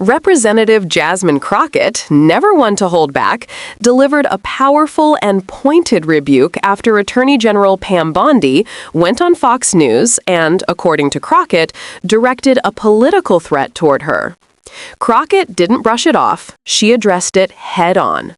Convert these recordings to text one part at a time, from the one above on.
Representative Jasmine Crockett, never one to hold back, delivered a powerful and pointed rebuke after Attorney General Pam Bondi went on Fox News and, according to Crockett, directed a political threat toward her. Crockett didn't brush it off. She addressed it head on.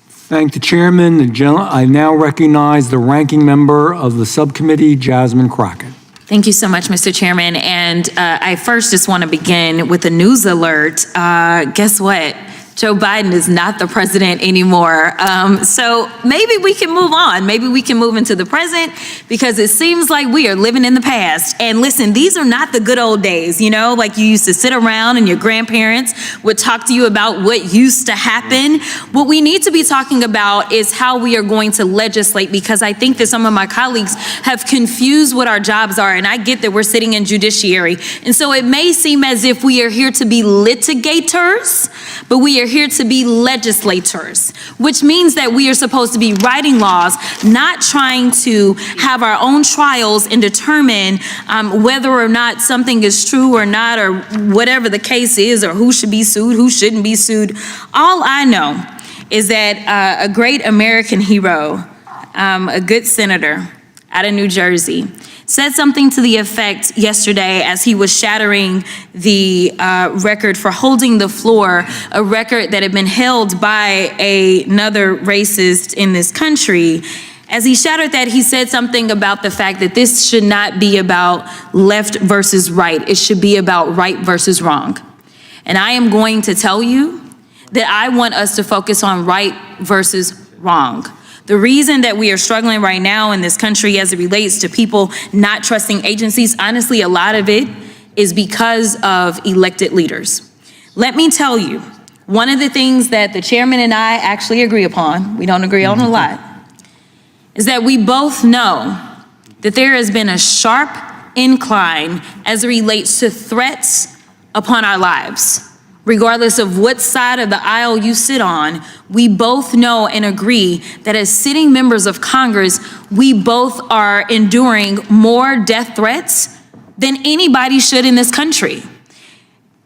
Thank the chairman. I now recognize the ranking member of the subcommittee, Jasmine Crockett. Thank you so much, Mr. Chairman. And I first just want to begin with a news alert. Guess what? Joe Biden is not the president anymore. So maybe we can move on. Maybe we can move into the present, because it seems like we are living in the past. And listen, these are not the good old days, you know, like you used to sit around and your grandparents would talk to you about what used to happen. What we need to be talking about is how we are going to legislate, because I think that some of my colleagues have confused what our jobs are. And I get that we're sitting in judiciary. And so it may seem as if we are here to be litigators, but we are here to be legislators, which means that we are supposed to be writing laws, not trying to have our own trials and determine whether or not something is true or not, or whatever the case is, or who should be sued, who shouldn't be sued. All I know is that a great American hero, a good senator out of New Jersey, said something to the effect yesterday as he was shattering the record for holding the floor, a record that had been held by another racist in this country. As he shattered that, he said something about the fact that this should not be about left versus right. It should be about right versus wrong. And I am going to tell you that I want us to focus on right versus wrong. The reason that we are struggling right now in this country as it relates to people not trusting agencies, honestly, a lot of it is because of elected leaders. Let me tell you, one of the things that the chairman and I actually agree upon, we don't agree on a lot, is that we both know that there has been a sharp incline as it relates to threats upon our lives. Regardless of what side of the aisle you sit on, we both know and agree that as sitting members of Congress, we both are enduring more death threats than anybody should in this country.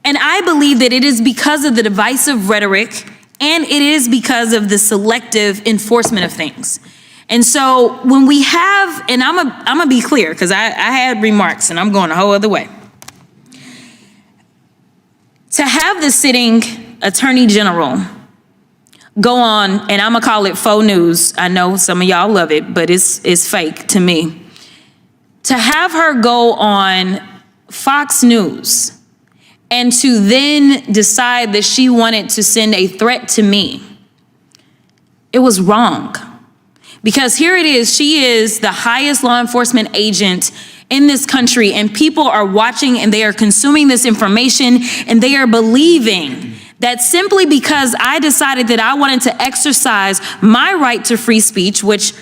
And I believe that it is because of the divisive rhetoric, and it is because of the selective enforcement of things. And so when we have, and I'm gonna be clear, because I had remarks and I'm going a whole other way. To have the sitting Attorney General go on, and I'm gonna call it faux news. I know some of y'all love it, but it's fake to me. To have her go on Fox News and to then decide that she wanted to send a threat to me, it was wrong. Because here it is, she is the highest law enforcement agent in this country, and people are watching and they are consuming this information, and they are believing that simply because I decided that I wanted to exercise my right to free speech, which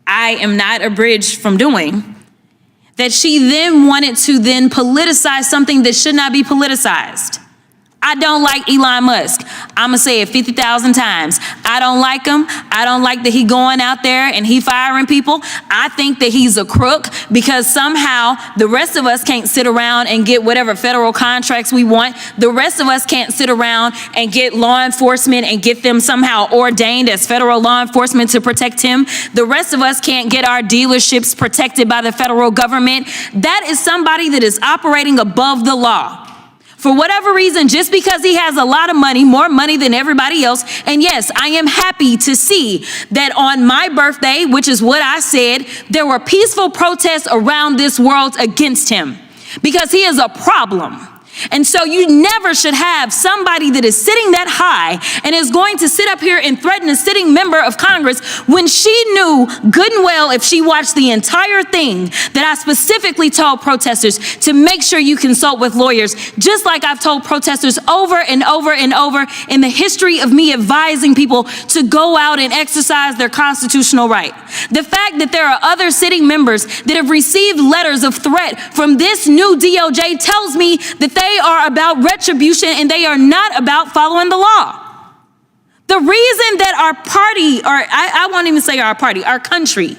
I am not abridged from doing, that she then wanted to then politicize something that should not be politicized. I don't like Elon Musk. I'm gonna say it 50,000 times. I don't like him. I don't like that he going out there and he firing people. I think that he's a crook, because somehow the rest of us can't sit around and get whatever federal contracts we want. The rest of us can't sit around and get law enforcement and get them somehow ordained as federal law enforcement to protect him. The rest of us can't get our dealerships protected by the federal government. That is somebody that is operating above the law. For whatever reason, just because he has a lot of money, more money than everybody else. And yes, I am happy to see that on my birthday, which is what I said, there were peaceful protests around this world against him, because he is a problem. And so you never should have somebody that is sitting that high and is going to sit up here and threaten a sitting member of Congress when she knew good and well, if she watched the entire thing, that I specifically told protesters to make sure you consult with lawyers, just like I've told protesters over and over and over in the history of me advising people to go out and exercise their constitutional right. The fact that there are other sitting members that have received letters of threat from this new DOJ tells me that they are about retribution and they are not about following the law. The reason that our party, or I won't even say our party, our country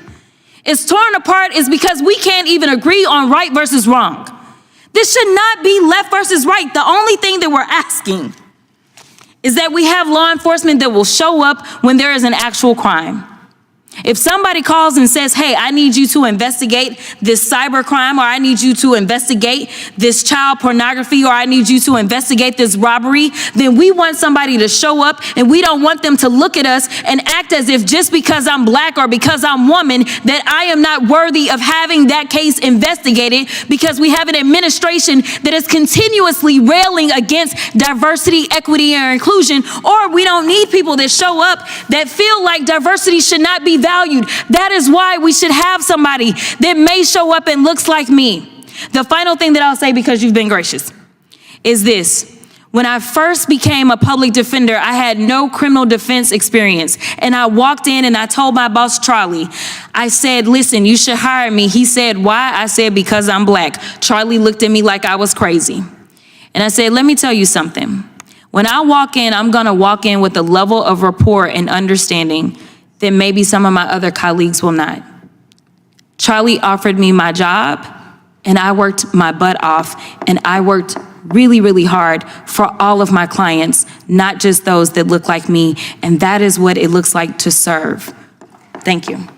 is torn apart is because we can't even agree on right versus wrong. This should not be left versus right. The only thing that we're asking is that we have law enforcement that will show up when there is an actual crime. If somebody calls and says, hey, I need you to investigate this cyber crime, or I need you to investigate this child pornography, or I need you to investigate this robbery, then we want somebody to show up, and we don't want them to look at us and act as if just because I'm black or because I'm woman that I am not worthy of having that case investigated, because we have an administration that is continuously railing against diversity, equity, and inclusion, or we don't need people that show up that feel like diversity should not be valued. That is why we should have somebody that may show up and looks like me. The final thing that I'll say, because you've been gracious, is this. When I first became a public defender, I had no criminal defense experience. And I walked in and I told my boss, Charlie, I said, listen, you should hire me. He said, why? I said, because I'm black. Charlie looked at me like I was crazy. And I said, let me tell you something. When I walk in, I'm going to walk in with a level of rapport and understanding that maybe some of my other colleagues will not. Charlie offered me my job, and I worked my butt off, and I worked really, really hard for all of my clients, not just those that look like me, and that is what it looks like to serve. Thank you.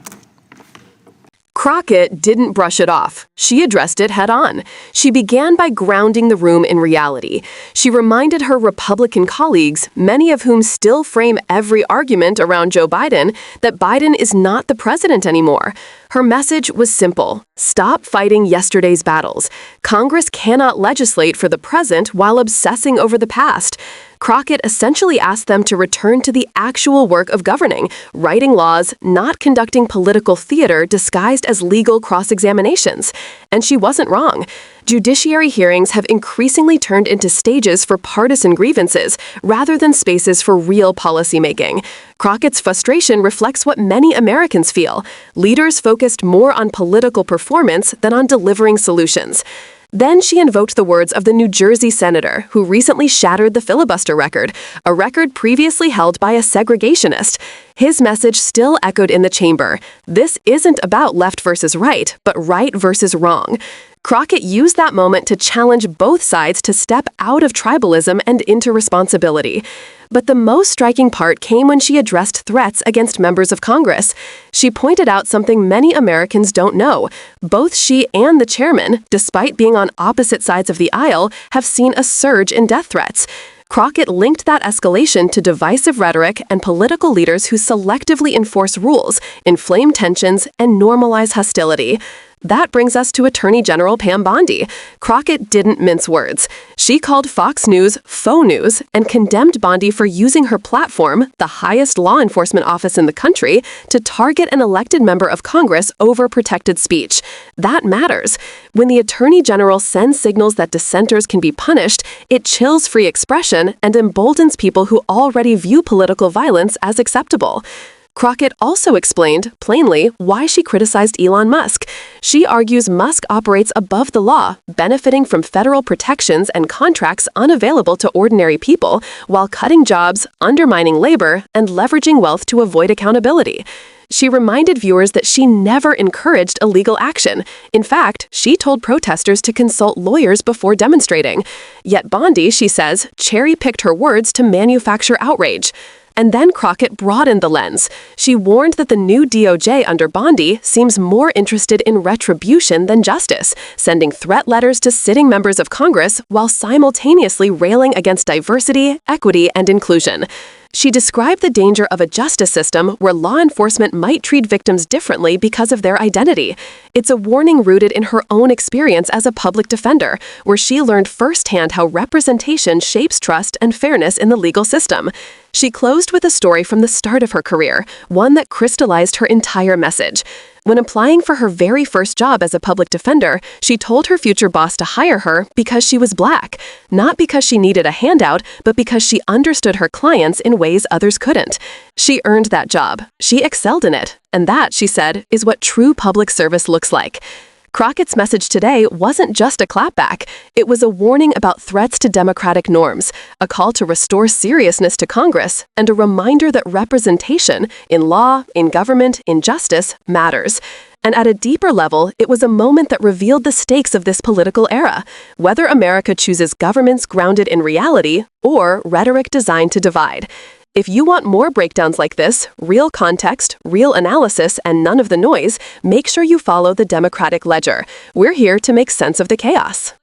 Crockett didn't brush it off. She addressed it head on. She began by grounding the room in reality. She reminded her Republican colleagues, many of whom still frame every argument around Joe Biden, that Biden is not the president anymore. Her message was simple. Stop fighting yesterday's battles. Congress cannot legislate for the present while obsessing over the past. Crockett essentially asked them to return to the actual work of governing, writing laws, not conducting political theater disguised as legal cross-examinations. And she wasn't wrong. Judiciary hearings have increasingly turned into stages for partisan grievances rather than spaces for real policymaking. Crockett's frustration reflects what many Americans feel. Leaders focused more on political performance than on delivering solutions. Then she invoked the words of the New Jersey senator who recently shattered the filibuster record, a record previously held by a segregationist. His message still echoed in the chamber. This isn't about left versus right, but right versus wrong. Crockett used that moment to challenge both sides to step out of tribalism and into responsibility. But the most striking part came when she addressed threats against members of Congress. She pointed out something many Americans don't know. Both she and the chairman, despite being on opposite sides of the aisle, have seen a surge in death threats. Crockett linked that escalation to divisive rhetoric and political leaders who selectively enforce rules, inflame tensions, and normalize hostility. That brings us to Attorney General Pam Bondi. Crockett didn't mince words. She called Fox News faux news and condemned Bondi for using her platform, the highest law enforcement office in the country, to target an elected member of Congress over protected speech. That matters. When the Attorney General sends signals that dissenters can be punished, it chills free expression and emboldens people who already view political violence as acceptable. Crockett also explained, plainly, why she criticized Elon Musk. She argues Musk operates above the law, benefiting from federal protections and contracts unavailable to ordinary people, while cutting jobs, undermining labor, and leveraging wealth to avoid accountability. She reminded viewers that she never encouraged illegal action. In fact, she told protesters to consult lawyers before demonstrating. Yet Bondi, she says, cherry-picked her words to manufacture outrage. And then Crockett broadened the lens. She warned that the new DOJ under Bondi seems more interested in retribution than justice, sending threat letters to sitting members of Congress while simultaneously railing against diversity, equity, and inclusion. She described the danger of a justice system where law enforcement might treat victims differently because of their identity. It's a warning rooted in her own experience as a public defender, where she learned firsthand how representation shapes trust and fairness in the legal system. She closed with a story from the start of her career, one that crystallized her entire message. When applying for her very first job as a public defender, she told her future boss to hire her because she was Black, not because she needed a handout, but because she understood her clients in ways others couldn't. She earned that job. She excelled in it. And that, she said, is what true public service looks like. Crockett's message today wasn't just a clapback. It was a warning about threats to democratic norms, a call to restore seriousness to Congress, and a reminder that representation in law, in government, in justice matters. And at a deeper level, it was a moment that revealed the stakes of this political era, whether America chooses governments grounded in reality or rhetoric designed to divide. If you want more breakdowns like this, real context, real analysis, and none of the noise, make sure you follow the Democratic Ledger. We're here to make sense of the chaos.